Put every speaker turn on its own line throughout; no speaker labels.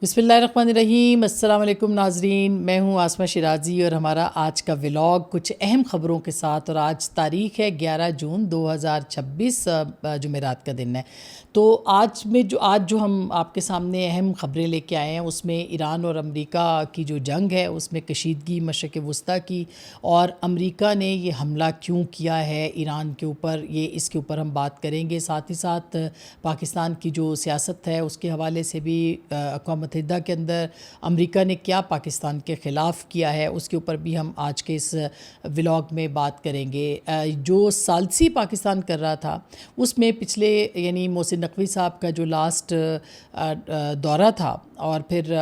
بسم اللہ الرحمن الرحیم۔ السلام علیکم ناظرین، میں ہوں آسمہ شیرازی اور ہمارا آج کا ولاگ کچھ اہم خبروں کے ساتھ، اور آج تاریخ ہے 11 جون 2026، جمعرات کا دن ہے۔ تو آج جو ہم آپ کے سامنے اہم خبریں لے کے آئے ہیں، اس میں ایران اور امریکہ کی جو جنگ ہے اس میں کشیدگی مشرق وسطیٰ کی، اور امریکہ نے یہ حملہ کیوں کیا ہے ایران کے اوپر، اس کے اوپر ہم بات کریں گے۔ ساتھ ہی ساتھ پاکستان کی جو سیاست ہے اس کے حوالے سے بھی اقوام متحدہ کے اندر امریکہ نے کیا پاکستان کے خلاف کیا ہے، اس کے اوپر بھی ہم آج کے اس ولاگ میں بات کریں گے۔ جو ثالثی پاکستان کر رہا تھا اس میں پچھلے محسن نقوی صاحب کا جو لاسٹ دورہ تھا، اور پھر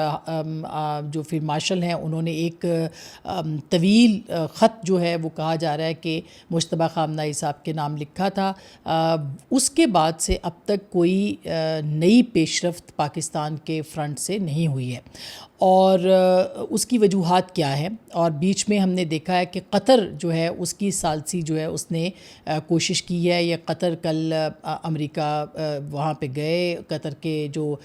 جو فیلڈ مارشل ہیں انہوں نے ایک طویل خط جو ہے وہ کہا جا رہا ہے کہ مجتبیٰ خامنہ ای صاحب کے نام لکھا تھا، اس کے بعد سے اب تک کوئی نئی پیش رفت پاکستان کے فرنٹ سے نہیں ہوئی ہے، اور اس کی وجوہات کیا ہیں۔ اور بیچ میں ہم نے دیکھا ہے کہ قطر جو ہے اس کی ثالثی جو ہے اس نے کوشش کی ہے، یا قطر کل امریکہ وہاں پہ گئے، قطر کے جو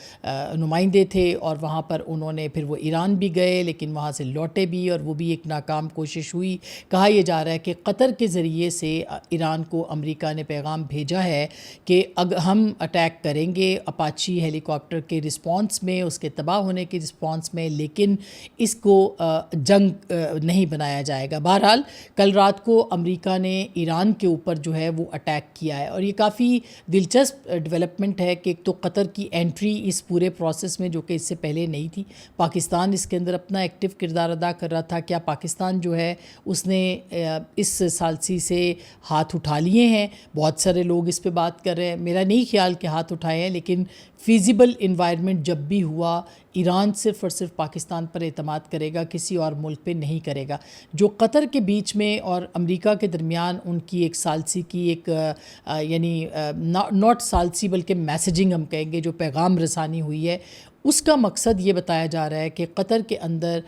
نمائندے تھے، اور وہاں پر انہوں نے پھر وہ ایران بھی گئے لیکن وہاں سے لوٹے بھی، اور وہ بھی ایک ناکام کوشش ہوئی۔ کہا یہ جا رہا ہے کہ قطر کے ذریعے سے ایران کو امریکہ نے پیغام بھیجا ہے کہ اگر ہم اٹیک کریں گے اپاچی ہیلی کاپٹر کے رسپانس میں، اس کے تباہ ہونے کے رسپانس میں، لیکن اس کو جنگ نہیں بنایا جائے گا۔ بہرحال کل رات کو امریکہ نے ایران کے اوپر جو ہے وہ اٹیک کیا ہے، اور یہ کافی دلچسپ ڈیولپمنٹ ہے کہ ایک تو قطر کی انٹری اس پورے پروسیس میں، جو کہ اس سے پہلے نہیں تھی، پاکستان اس کے اندر اپنا ایکٹیو کردار ادا کر رہا تھا۔ کیا پاکستان جو ہے اس نے اس ثالثی سے ہاتھ اٹھا لیے ہیں؟ بہت سارے لوگ اس پہ بات کر رہے ہیں، میرا نہیں خیال کہ ہاتھ اٹھائے ہیں، لیکن فیزیبل انوائرمنٹ جب بھی ہوا، ایران صرف اور صرف پاکستان پر اعتماد کرے گا، کسی اور ملک پہ نہیں کرے گا۔ جو قطر کے بیچ میں اور امریکہ کے درمیان ان کی ایک ثالثی کی ایک ناٹ ثالثی بلکہ میسیجنگ ہم کہیں گے، جو پیغام رسانی ہوئی ہے، اس کا مقصد یہ بتایا جا رہا ہے کہ قطر کے اندر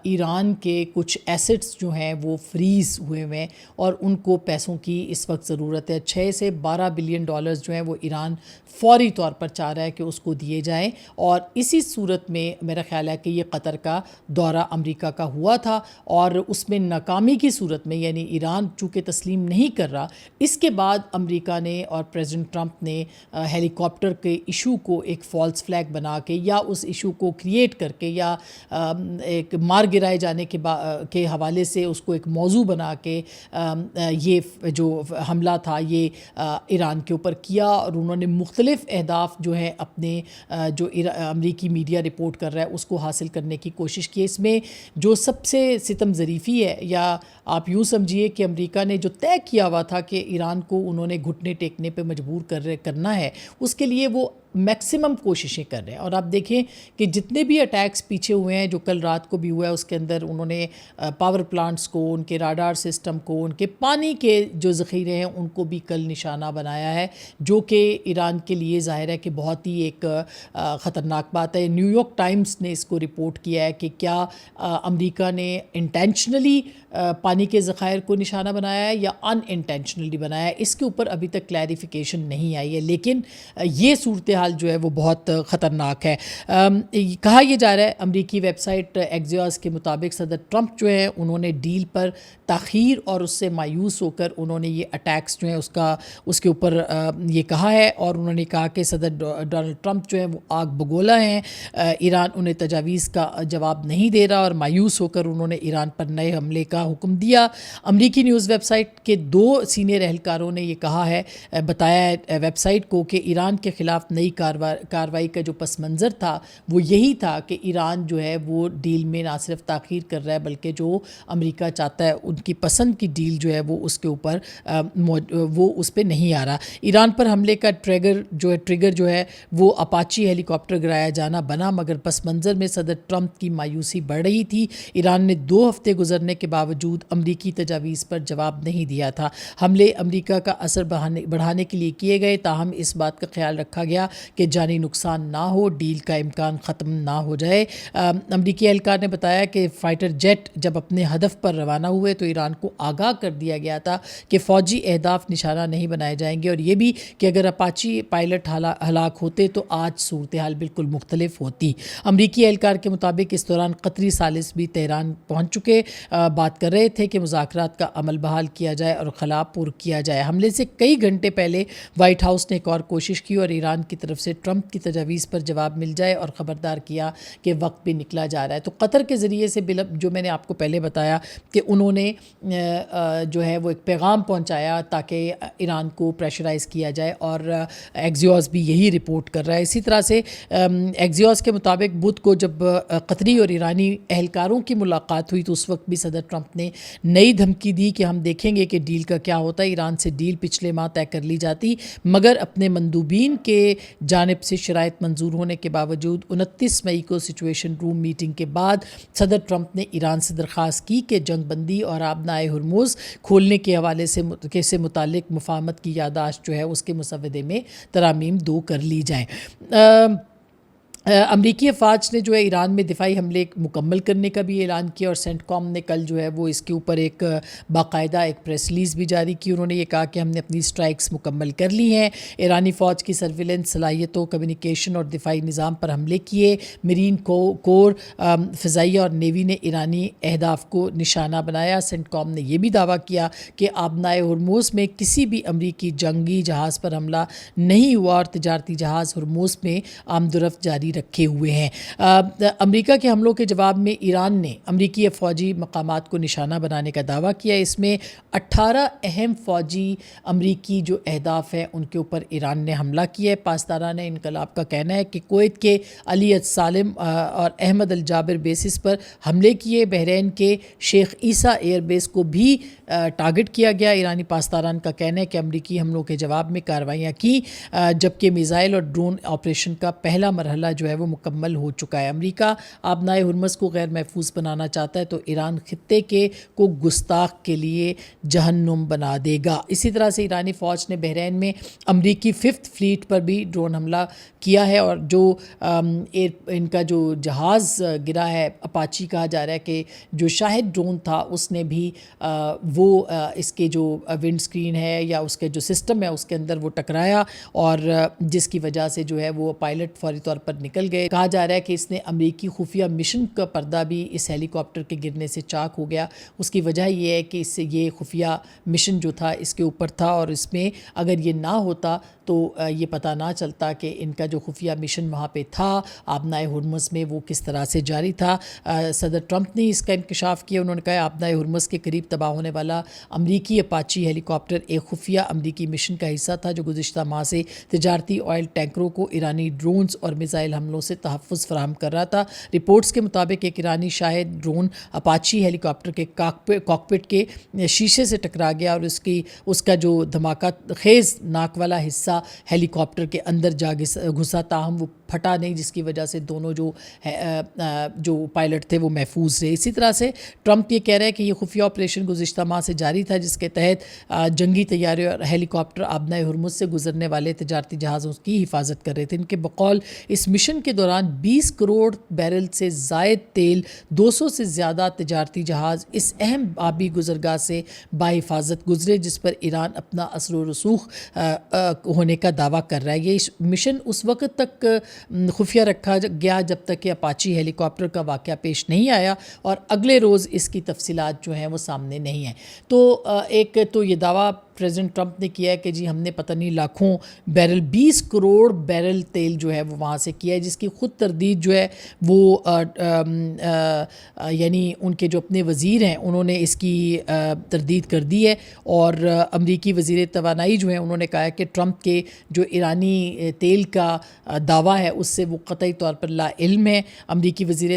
ایران کے کچھ ایسٹس جو ہیں وہ فریز ہوئے ہیں، اور ان کو پیسوں کی اس وقت ضرورت ہے۔ 6 سے 12 بلین ڈالرز جو ہیں وہ ایران فوری طور پر چاہ رہا ہے کہ اس کو دیے جائیں، اور اسی صورت میں میرا خیال ہے کہ یہ قطر کا دورہ امریکہ کا ہوا تھا، اور اس میں ناکامی کی صورت میں، یعنی ایران چونکہ تسلیم نہیں کر رہا، اس کے بعد امریکہ نے اور پریزیڈنٹ ٹرمپ نے ہیلی کاپٹر کے ایشو کو ایک فالس فلیگ بنا کے، یا اس ایشو کو کریٹ کر کے، یا ایک مار گرائے جانے کے حوالے سے اس کو ایک موضوع بنا کے یہ جو حملہ تھا یہ ایران کے اوپر کیا، اور انہوں نے مختلف اہداف جو ہیں اپنے جو امریکی میڈیا رپورٹ کر رہا ہے اس کو حاصل کرنے کی کوشش کی۔ اس میں جو سب سے ستم ظریفی ہے، یا آپ یوں سمجھیے کہ امریکہ نے جو طے کیا ہوا تھا کہ ایران کو انہوں نے گھٹنے ٹیکنے پہ مجبور کرنا ہے، اس کے لیے وہ میکسیمم کوششیں کر رہے ہیں۔ اور آپ دیکھیں کہ جتنے بھی اٹیکس پیچھے ہوئے ہیں، جو کل رات کو بھی ہوا ہے، اس کے اندر انہوں نے پاور پلانٹس کو، ان کے راڈار سسٹم کو، ان کے پانی کے جو ذخیرے ہیں ان کو بھی کل نشانہ بنایا ہے، جو کہ ایران کے لیے ظاہر ہے کہ بہت ہی ایک خطرناک بات ہے۔ نیو یارک ٹائمز نے اس کو رپورٹ کیا ہے کہ کیا امریکہ نے انٹینشنلی پانی کے ذخائر کو نشانہ بنایا ہے یا ان انٹینشنلی بنایا ہے، اس کے اوپر ابھی تک کلیریفیکیشن نہیں آئی ہے، لیکن یہ صورتحال جو ہے وہ بہت خطرناک ہے۔ کہا یہ جا رہا ہے، امریکی ویب سائٹ ایکزیوس کے مطابق صدر ٹرمپ جو ہے انہوں نے ڈیل پر تاخیر اور اس سے مایوس ہو کر انہوں نے یہ اٹیکس جو ہیں اس کے اوپر یہ کہا ہے، اور انہوں نے کہا کہ صدر ڈونلڈ ٹرمپ جو ہیں وہ آگ بگولا ہیں، ایران انہیں تجاویز کا جواب نہیں دے رہا، اور مایوس ہو کر انہوں نے ایران پر نئے حملے کا حکم دیا۔ امریکی نیوز ویب سائٹ کے 2 سینئر اہلکاروں نے یہ کہا ہے، بتایا ہے ویب سائٹ کو کہ ایران کے خلاف نئی کارروائی کا جو پس منظر تھا وہ یہی تھا کہ ایران جو ہے وہ ڈیل میں نہ صرف تاخیر کر رہا ہے، بلکہ جو امریکہ چاہتا ہے ان کی پسند کی ڈیل جو ہے وہ اس کے اوپر وہ اس پہ نہیں آ رہا۔ ایران پر حملے کا ٹریگر جو ہے وہ اپاچی ہیلی کاپٹر گرایا جانا بنا، مگر پس منظر میں صدر ٹرمپ کی مایوسی بڑھ رہی تھی۔ ایران نے 2 ہفتے گزرنے کے باوجود امریکی تجاویز پر جواب نہیں دیا تھا۔ حملے امریکہ کا اثر بڑھانے کے لیے کیے گئے، تاہم اس بات کا خیال رکھا گیا کہ جانی نقصان نہ ہو، ڈیل کا امکان ختم نہ ہو جائے۔ امریکی اہلکار نے بتایا کہ فائٹر جیٹ جب اپنے ہدف پر روانہ ہوئے تو ایران کو آگاہ کر دیا گیا تھا کہ فوجی اہداف نشانہ نہیں بنائے جائیں گے، اور یہ بھی کہ اگر اپاچی پائلٹ ہلاک ہوتے تو آج صورتحال بالکل مختلف ہوتی۔ امریکی اہلکار کے مطابق اس دوران قطری ثالث بھی تہران پہنچ چکے بات کر رہے تھے کہ مذاکرات کا عمل بحال کیا جائے اور خلا پر کیا جائے۔ حملے سے کئی گھنٹے پہلے وائٹ ہاؤس نے ایک اور کوشش کی اور ایران کی طرف سے ٹرمپ کی تجاویز پر جواب مل جائے اور خبردار کیا کہ وقت بھی نکلا جا رہا ہے۔ تو قطر کے ذریعے سے جو میں نے آپ کو پہلے بتایا کہ انہوں نے جو ہے وہ ایک پیغام پہنچایا تاکہ ایران کو پریشرائز کیا جائے، اور ایکزیوس بھی یہی رپورٹ کر رہا ہے۔ اسی طرح سے ایکزیوس کے مطابق بدھ کو جب قطری اور ایرانی اہلکاروں کی ملاقات ہوئی تو اس وقت بھی صدر ٹرمپ نے نئی دھمکی دی کہ ہم دیکھیں گے کہ ڈیل کا کیا ہوتا ہے۔ ایران سے ڈیل پچھلے ماہ طے کر لی جاتی، مگر اپنے مندوبین کے جانب سے شرائط منظور ہونے کے باوجود 29 مئی کو سچویشن روم میٹنگ کے بعد صدر ٹرمپ نے ایران سے درخواست کی کہ جنگ بندی اور آبنائے ہرمز کھولنے کے حوالے سے متعلق مفاہمت کی یادداشت جو ہے اس کے مسودے میں ترامیم 2 کر لی جائیں۔ امریکی افواج نے جو ہے ایران میں دفاعی حملے مکمل کرنے کا بھی اعلان کیا، اور سینٹ کام نے کل جو ہے وہ اس کے اوپر ایک باقاعدہ ایک پریس ریلیز بھی جاری کی۔ انہوں نے یہ کہا کہ ہم نے اپنی سٹرائکس مکمل کر لی ہیں، ایرانی فوج کی سرویلنس صلاحیتوں، کمیونیکیشن اور دفاعی نظام پر حملے کیے، مرین کور، فضائیہ اور نیوی نے ایرانی اہداف کو نشانہ بنایا۔ سینٹ کام نے یہ بھی دعویٰ کیا کہ آبنائے ہرمز میں کسی بھی امریکی جنگی جہاز پر حملہ نہیں ہوا اور تجارتی جہاز ہرمز میں آمد و رفت جاری رکھے ہوئے ہیں۔ امریکہ کے حملوں کے جواب میں ایران نے امریکی فوجی مقامات کو نشانہ بنانے کا دعویٰ کیا۔ اس میں 18 اہم فوجی امریکی جو اہداف ہیں ان کے اوپر ایران نے حملہ کیا ہے۔ پاسداران انقلاب کا کہنا ہے کہ کویت کے علی السالم اور احمد الجابر بیسز پر حملے کیے، بحرین کے شیخ عیسیٰ ایئر بیس کو بھی ٹارگٹ کیا گیا۔ ایرانی پاسداران کا کہنا ہے کہ امریکی حملوں کے جواب میں کارروائیاں کی، جبکہ میزائل اور ڈرون آپریشن کا پہلا مرحلہ جو ہے وہ مکمل ہو چکا ہے۔ امریکہ آبنائے ہرمز کو غیر محفوظ بنانا چاہتا ہے تو ایران خطے کو گستاخ کے لیے جہنم بنا دے گا۔ اسی طرح سے ایرانی فوج نے بحرین میں امریکی 5th فلیٹ پر بھی ڈرون حملہ کیا ہے، اور جو ان کا جو جہاز گرا ہے اپاچی کہا جا رہا ہے کہ جو شاہد ڈرون تھا اس نے بھی وہ اس کے جو ونڈ سکرین ہے یا اس کے جو سسٹم ہے اس کے اندر وہ ٹکرایا، اور جس کی وجہ سے جو ہے وہ پائلٹ فوری طور پر نکل گئے۔ کہا جا رہا ہے کہ اس نے امریکی خفیہ مشن کا پردہ بھی اس ہیلی کاپٹر کے گرنے سے چاک ہو گیا۔ اس کی وجہ یہ ہے کہ اس سے یہ خفیہ مشن جو تھا اس کے اوپر تھا، اور اس میں اگر یہ نہ ہوتا تو یہ پتہ نہ چلتا کہ ان کا جو خفیہ مشن وہاں پہ تھا آبنائے ہرمز میں وہ کس طرح سے جاری تھا۔ صدر ٹرمپ نے اس کا انکشاف کیا۔ انہوں نے کہا آبنائے ہرمز کے قریب تباہ ہونے والا امریکی اپاچی ہیلی کاپٹر ایک خفیہ امریکی مشن کا حصہ تھا جو گزشتہ ماہ سے تجارتی آئل ٹینکروں کو ایرانی ڈرونز اور میزائل حملوں سے تحفظ فراہم کر رہا تھا۔ رپورٹس کے مطابق ایک ایرانی شاہد ڈرون اپاچی ہیلی کاپٹر کے کاکپٹ کے شیشے سے ٹکرا گیا، اور اس کا جو دھماکہ خیز ناک والا حصہ ہیلی کاپٹر کے اندر جا گھسا، تاہم وہ پھٹا نہیں، جس کی وجہ سے دونوں جو پائلٹ تھے وہ محفوظ رہے۔ اسی طرح سے ٹرمپ یہ کہہ رہے ہیں کہ یہ خفیہ آپریشن گزشتہ ماہ سے جاری تھا، جس کے تحت جنگی طیارے اور ہیلی کاپٹر آبنائے ہرمز سے گزرنے والے تجارتی جہازوں کی حفاظت کر رہے تھے۔ ان کے بقول اس مشن کے دوران 20 کروڑ بیرل سے زائد تیل، 200 سے زیادہ تجارتی جہاز اس اہم آبی گزرگاہ سے باحفاظت گزرے، جس پر ایران اپنا اثر و رسوخ ہونے کا دعویٰ کر رہا ہے۔ یہ مشن اس وقت تک خفیہ رکھا گیا جب تک کہ اپاچی ہیلی کاپٹر کا واقعہ پیش نہیں آیا، اور اگلے روز اس کی تفصیلات جو ہیں وہ سامنے نہیں ہیں۔ تو ایک تو یہ دعویٰ پریزیڈنٹ ٹرمپ نے کیا ہے کہ جی ہم نے پتہ نہیں لاکھوں بیرل، 20 کروڑ بیرل تیل جو ہے وہ وہاں سے کیا ہے، جس کی خود تردید جو ہے وہ یعنی ان کے جو اپنے وزیر ہیں انہوں نے اس کی تردید کر دی ہے، اور امریکی وزیر توانائی جو ہیں انہوں نے کہا ہے کہ ٹرمپ کے جو ایرانی تیل کا دعویٰ ہے اس سے وہ قطعی طور پر لا علم ہے۔ امریکی وزیر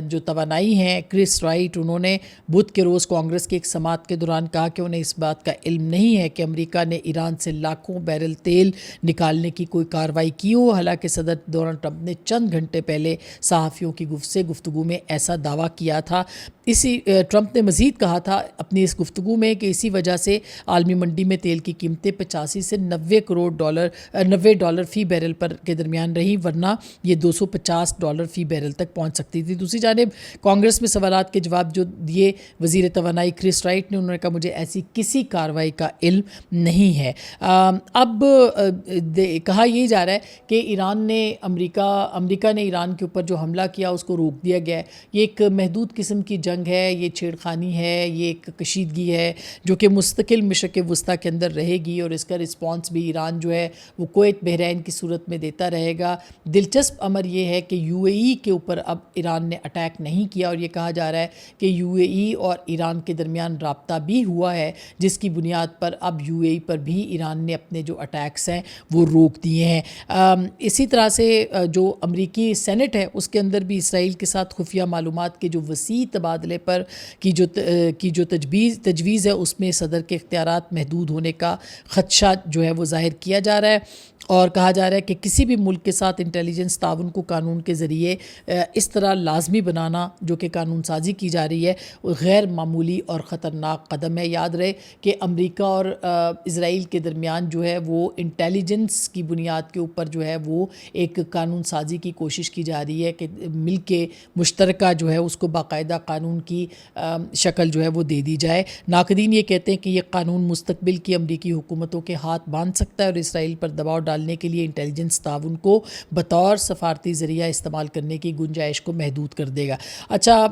جو توانائی ہیں کرس رائٹ، انہوں نے بدھ کے روز کانگریس کی ایک سماعت کے دوران کہا کہ انہیں اس بات کا علم نہیں نہیں ہے کہ امریکہ نے ایران سے لاکھوں بیرل تیل نکالنے کی کوئی کارروائی کی ہو، حالانکہ صدر ڈونلڈ ٹرمپ نے چند گھنٹے پہلے صحافیوں کی گفتگو میں ایسا دعویٰ کیا تھا۔ ٹرمپ نے مزید کہا تھا اپنی اس گفتگو میں کہ اسی وجہ سے عالمی منڈی میں تیل کی قیمتیں 85 سے 90 ڈالر فی بیرل پر کے درمیان رہیں، ورنہ یہ $250 فی بیرل تک پہنچ سکتی تھی۔ دوسری جانب کانگریس میں سوالات کے جواب جو دیے وزیر توانائی کرس رائٹ نے، انہوں نے کہا مجھے ایسی کسی کارروائی کا علم نہیں ہے۔ اب کہا یہی جا رہا ہے کہ امریکہ نے ایران کے اوپر جو حملہ کیا اس کو روک دیا گیا ہے۔ یہ ایک محدود قسم کی جنگ ہے، یہ چھیڑخانی ہے، یہ ایک کشیدگی ہے جو کہ مستقل مشرق وسطیٰ کے اندر رہے گی، اور اس کا رسپانس بھی ایران جو ہے وہ کویت بحرین کی صورت میں دیتا رہے گا۔ دلچسپ امر یہ ہے کہ UAE کے اوپر اب ایران نے اٹیک نہیں کیا، اور یہ کہا جا رہا ہے کہ UAE اور ایران کے درمیان رابطہ بھی ہوا ہے، جس کی بنیاد پر اب UAE پر بھی ایران نے اپنے جو اٹیکس ہیں وہ روک دیے ہیں۔ اسی طرح سے جو امریکی سینٹ ہے اس کے اندر بھی اسرائیل کے ساتھ خفیہ معلومات کے جو وسیع تبادلے پر کی جو تجویز ہے اس میں صدر کے اختیارات محدود ہونے کا خدشہ جو ہے وہ ظاہر کیا جا رہا ہے، اور کہا جا رہا ہے کہ کسی بھی ملک کے ساتھ انٹیلیجنس تعاون کو قانون کے ذریعے اس طرح لازمی بنانا جو کہ قانون سازی کی جا رہی ہے وہ غیر معمولی اور خطرناک قدم ہے۔ یاد رہے کہ امریکہ اور اسرائیل کے درمیان جو ہے وہ انٹیلیجنس کی بنیاد کے اوپر جو ہے وہ ایک قانون سازی کی کوشش کی جا رہی ہے کہ مل کے مشترکہ جو ہے اس کو باقاعدہ قانون کی شکل جو ہے وہ دے دی جائے۔ ناقدین یہ کہتے ہیں کہ یہ قانون مستقبل کی امریکی حکومتوں کے ہاتھ باندھ سکتا ہے اور اسرائیل پر دباؤ ڈالنے کے لیے انٹیلیجنس تعاون کو بطور سفارتی ذریعہ استعمال کرنے کی گنجائش کو محدود کر دے گا۔ اچھا،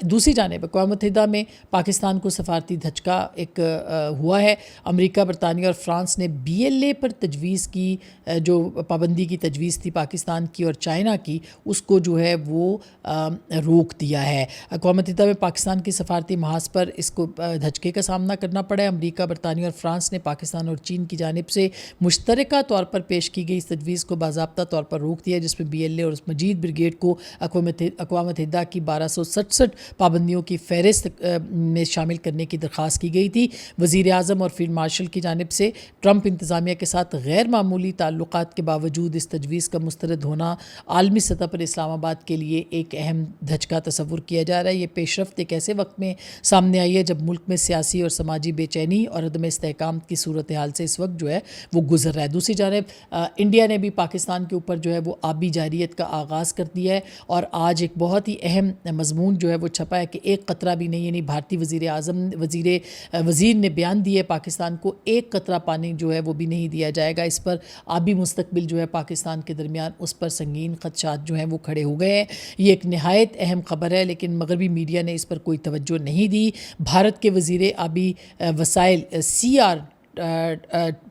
دوسری جانب اقوام متحدہ میں پاکستان کو سفارتی دھچکا ایک ہوا ہے۔ امریکہ، برطانیہ اور فرانس نے BLA پر تجویز کی جو پابندی کی تجویز تھی پاکستان کی اور چائنا کی، اس کو جو ہے وہ روک دیا ہے۔ اقوام متحدہ میں پاکستان کی سفارتی محاذ پر اس کو دھچکے کا سامنا کرنا پڑا ہے۔ امریکہ، برطانیہ اور فرانس نے پاکستان اور چین کی جانب سے مشترکہ طور پر پیش کی گئی اس تجویز کو باضابطہ طور پر روک دیا، جس میں BLA اور مجید بریگیڈ کو اقوام متحدہ کی 1267 پابندیوں کی فہرست میں شامل کرنے کی درخواست کی گئی تھی۔ وزیر اعظم اور فیلڈ مارشل کی جانب سے ٹرمپ انتظامیہ کے ساتھ غیر معمولی تعلقات کے باوجود اس تجویز کا مسترد ہونا عالمی سطح پر اسلام آباد کے لیے ایک اہم دھچکا تصور کیا جا رہا ہے۔ یہ پیش رفت ایک ایسے وقت میں سامنے آئی ہے جب ملک میں سیاسی اور سماجی بے چینی اور عدم استحکام کی صورتحال سے اس وقت جو ہے وہ گزر رہا ہے۔ دوسری جانب انڈیا نے بھی پاکستان کے اوپر جو ہے وہ آبی جارحیت کا آغاز کر دیا ہے، اور آج ایک بہت ہی اہم مضمون جو ہے وہ چھپا ہے کہ ایک قطرہ بھی نہیں، یعنی بھارتی وزیر نے بیان دیا ہے پاکستان کو ایک قطرہ پانی جو ہے وہ بھی نہیں دیا جائے گا۔ اس پر آبی مستقبل جو ہے پاکستان کے درمیان اس پر سنگین خدشات جو ہیں وہ کھڑے ہو گئے ہیں۔ یہ ایک نہایت اہم خبر ہے، لیکن مغربی میڈیا نے اس پر کوئی توجہ نہیں دی۔ بھارت کے وزیر آبی وسائل CR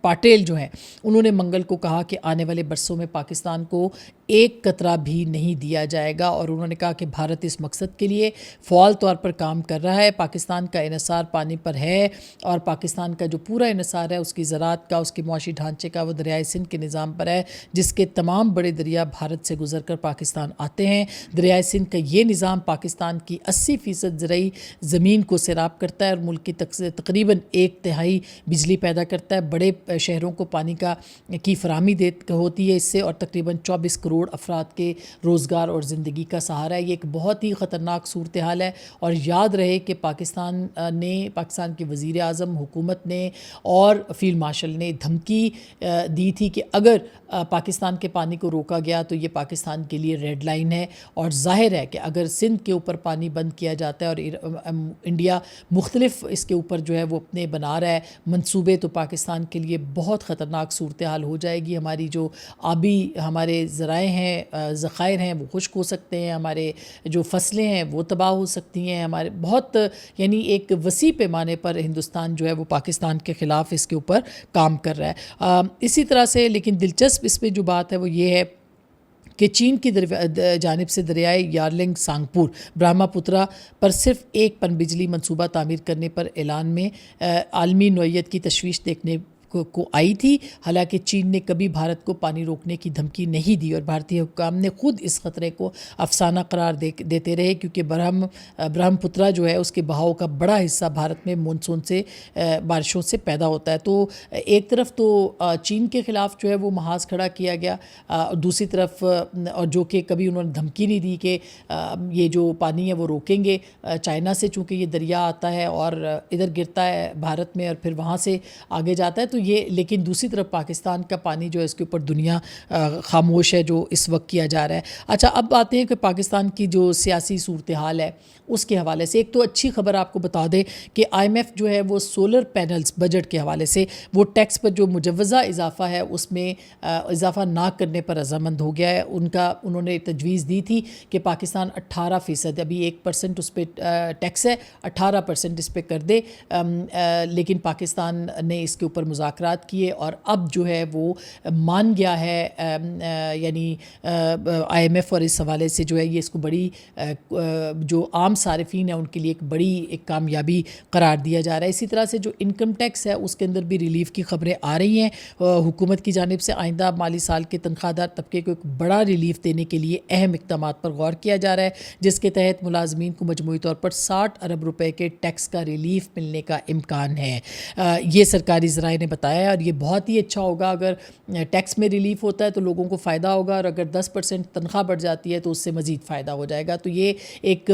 پاٹیل جو ہیں انہوں نے منگل کو کہا کہ آنے والے برسوں میں پاکستان کو ایک قطرہ بھی نہیں دیا جائے گا، اور انہوں نے کہا کہ بھارت اس مقصد کے لیے فعال طور پر کام کر رہا ہے۔ پاکستان کا انحصار پانی پر ہے، اور پاکستان کا جو پورا انحصار ہے اس کی زراعت کا، اس کے معاشی ڈھانچے کا، وہ دریائے سندھ کے نظام پر ہے، جس کے تمام بڑے دریا بھارت سے گزر کر پاکستان آتے ہیں۔ دریائے سندھ کا یہ نظام پاکستان کی 80% زرعی زمین کو سیراب کرتا ہے اور ملک کی تقریباً 1/3 بجلی پیدا کرتا ہے۔ بڑے شہروں کو پانی کی فراہمی ہوتی ہے اس سے، اور تقریباً 24 کروڑ افراد کے روزگار اور زندگی کا سہارا ہے۔ یہ ایک بہت ہی خطرناک صورتحال ہے، اور یاد رہے کہ پاکستان کے وزیر اعظم، حکومت نے اور فیلڈ مارشل نے دھمکی دی تھی کہ اگر پاکستان کے پانی کو روکا گیا تو یہ پاکستان کے لیے ریڈ لائن ہے، اور ظاہر ہے کہ اگر سندھ کے اوپر پانی بند کیا جاتا ہے اور انڈیا مختلف اس کے اوپر جو ہے وہ اپنے بنا رہا ہے منصوبے، تو پاکستان کے لیے بہت خطرناک صورتحال ہو جائے گی۔ ہماری جو ہمارے ذرائع ہیں، ذخائر ہیں، وہ خشک ہو سکتے ہیں، ہمارے جو فصلیں ہیں وہ تباہ ہو سکتی ہیں، ہمارے بہت یعنی ایک وسیع پیمانے پر ہندوستان جو ہے وہ پاکستان کے خلاف اس کے اوپر کام کر رہا ہے۔ اسی طرح سے لیکن دلچسپ اس میں جو بات ہے وہ یہ ہے کہ چین کی جانب سے دریائے یارلنگ سانگپور برہما پترا پر صرف ایک پن بجلی منصوبہ تعمیر کرنے پر اعلان میں عالمی نوعیت کی تشویش دیکھنے کو آئی تھی، حالانکہ چین نے کبھی بھارت کو پانی روکنے کی دھمکی نہیں دی اور بھارتی حکام نے خود اس خطرے کو افسانہ قرار دیتے رہے، کیونکہ برہم پترا جو ہے اس کے بہاؤ کا بڑا حصہ بھارت میں مونسون سے بارشوں سے پیدا ہوتا ہے۔ تو ایک طرف تو چین کے خلاف جو ہے وہ محاذ کھڑا کیا گیا، دوسری طرف اور جو کہ کبھی انہوں نے دھمکی نہیں دی کہ یہ جو پانی ہے وہ روکیں گے چائنا سے، چونکہ یہ دریا آتا ہے اور ادھر گرتا ہے بھارت میں اور پھر وہاں سے آگے جاتا ہے، تو یہ لیکن دوسری طرف پاکستان کا پانی جو ہے اس کے اوپر دنیا خاموش ہے جو اس وقت کیا جا رہا ہے۔ اچھا، اب آتے ہیں کہ پاکستان کی جو سیاسی صورتحال ہے اس کے حوالے سے ایک تو اچھی خبر آپ کو بتا دیں کہ آئی ایم ایف جو ہے وہ سولر پینلز بجٹ کے حوالے سے وہ ٹیکس پر جو مجوزہ اضافہ ہے اس میں اضافہ نہ کرنے پر رضامند ہو گیا ہے۔ انہوں نے تجویز دی تھی کہ پاکستان 18%، ابھی 1% اس پہ ٹیکس ہے، 18% اس پہ کر دے، لیکن پاکستان نے اس کے اوپر مذاکرات کیے اور اب جو ہے وہ مان گیا ہے، یعنی آئی ایم ایف اور اس حوالے سے جو ہے یہ اس کو بڑی جو عام صارفین ہیں ان کے لیے ایک بڑی کامیابی قرار دیا جا رہا ہے۔ اسی طرح سے جو انکم ٹیکس ہے اس کے اندر بھی ریلیف کی خبریں آ رہی ہیں، حکومت کی جانب سے آئندہ مالی سال کے تنخواہ دار طبقے کو ایک بڑا ریلیف دینے کے لیے اہم اقدامات پر غور کیا جا رہا ہے، جس کے تحت ملازمین کو مجموعی طور پر 60 ارب روپے کے ٹیکس کا ریلیف ملنے کا امکان ہے۔ یہ سرکاری ذرائع نے بتایا ہے اور یہ بہت ہی اچھا ہوگا، اگر ٹیکس میں ریلیف ہوتا ہے تو لوگوں کو فائدہ ہوگا، اور اگر 10% تنخواہ بڑھ جاتی ہے تو اس سے مزید فائدہ ہو جائے گا۔ تو یہ ایک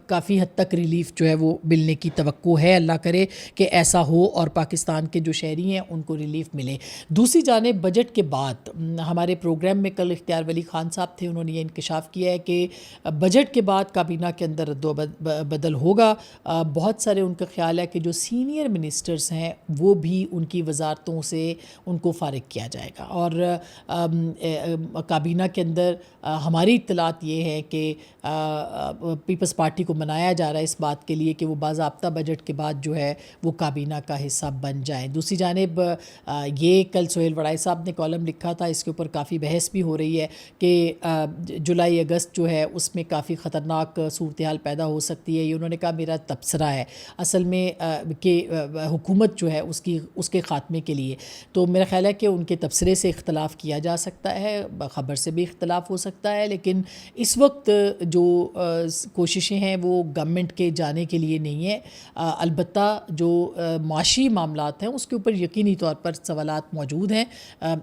کافی حد تک ریلیف جو ہے وہ ملنے کی توقع ہے، اللہ کرے کہ ایسا ہو اور پاکستان کے جو شہری ہیں ان کو ریلیف ملے۔ دوسری جانب بجٹ کے بعد ہمارے پروگرام میں کل اختیار ولی خان صاحب تھے، انہوں نے یہ انکشاف کیا ہے کہ بجٹ کے بعد کابینہ کے اندر رد و بدل ہوگا۔ بہت سارے ان کا خیال ہے کہ جو سینئر منسٹرز ہیں وہ بھی ان کی وزارتوں سے ان کو فارغ کیا جائے گا، اور کابینہ کے اندر ہماری اطلاعات یہ ہے کہ پیپلز پارٹی کو منایا جا رہا ہے اس بات کے لیے کہ وہ باضابطہ بجٹ کے بعد جو ہے وہ کابینہ کا حصہ بن جائیں۔ دوسری جانب یہ کل سہیل وڑائی صاحب نے کالم لکھا تھا، اس کے اوپر کافی بحث بھی ہو رہی ہے کہ جولائی اگست جو ہے اس میں کافی خطرناک صورتحال پیدا ہو سکتی ہے۔ یہ انہوں نے کہا میرا تبصرہ ہے اصل میں کہ حکومت جو ہے اس کے خاتمے کے لیے، تو میرا خیال ہے کہ ان کے تبصرے سے اختلاف کیا جا سکتا ہے، خبر سے بھی اختلاف ہو سکتا ہے، لیکن اس وقت جو کوششیں ہیں وہ گورنمنٹ کے جانے کے لیے نہیں ہیں۔ البتہ جو معاشی معاملات ہیں اس کے اوپر یقینی طور پر سوالات موجود ہیں،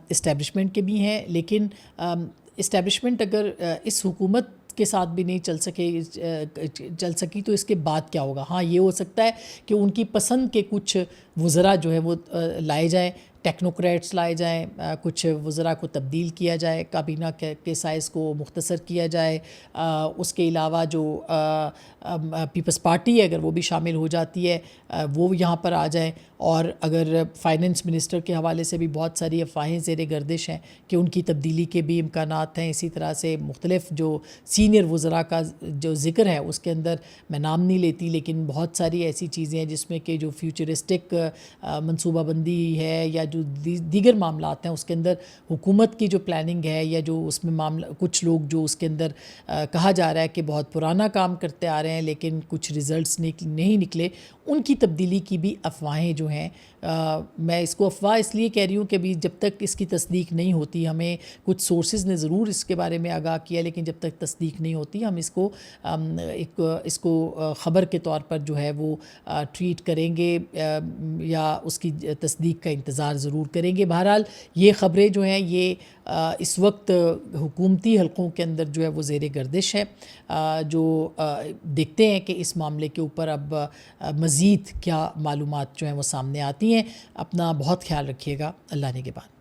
اسٹیبلشمنٹ کے بھی ہیں، لیکن اسٹیبلشمنٹ اگر اس حکومت کے ساتھ بھی نہیں چل سکی تو اس کے بعد کیا ہوگا؟ ہاں یہ ہو سکتا ہے کہ ان کی پسند کے کچھ وزراء جو ہے وہ لائے جائیں، ٹیکنوکریٹس لائے جائیں، کچھ وزراء کو تبدیل کیا جائے، کابینہ کے سائز کو مختصر کیا جائے، اس کے علاوہ جو پیپلز پارٹی ہے اگر وہ بھی شامل ہو جاتی ہے وہ یہاں پر آ جائیں، اور اگر فائننس منسٹر کے حوالے سے بھی بہت ساری افواہیں زیر گردش ہیں کہ ان کی تبدیلی کے بھی امکانات ہیں، اسی طرح سے مختلف جو سینئر وزراء کا جو ذکر ہے اس کے اندر میں نام نہیں لیتی، لیکن بہت ساری ایسی چیزیں ہیں جس میں کہ جو فیوچرسٹک منصوبہ بندی ہے یا جو دیگر معاملات ہیں اس کے اندر حکومت کی جو پلاننگ ہے یا جو اس میں کچھ لوگ جو اس کے اندر کہا جا رہا ہے کہ بہت پرانا کام کرتے آ رہے ہیں لیکن کچھ ریزلٹس نہیں نکلے، ان کی تبدیلی کی بھی افواہیں جو ہیں، میں اس کو افواہ اس لیے کہہ رہی ہوں کہ ابھی جب تک اس کی تصدیق نہیں ہوتی، ہمیں کچھ سورسز نے ضرور اس کے بارے میں آگاہ کیا، لیکن جب تک تصدیق نہیں ہوتی ہم اس کو خبر کے طور پر جو ہے وہ ٹریٹ کریں گے یا اس کی تصدیق کا انتظار ضرور کریں گے۔ بہرحال یہ خبریں جو ہیں یہ اس وقت حکومتی حلقوں کے اندر جو ہے وہ زیر گردش ہے، جو دیکھتے ہیں کہ اس معاملے کے اوپر اب مزید کیا معلومات جو ہیں وہ سامنے آتی ہیں۔ اپنا بہت خیال رکھیے گا، اللہ نگہبان۔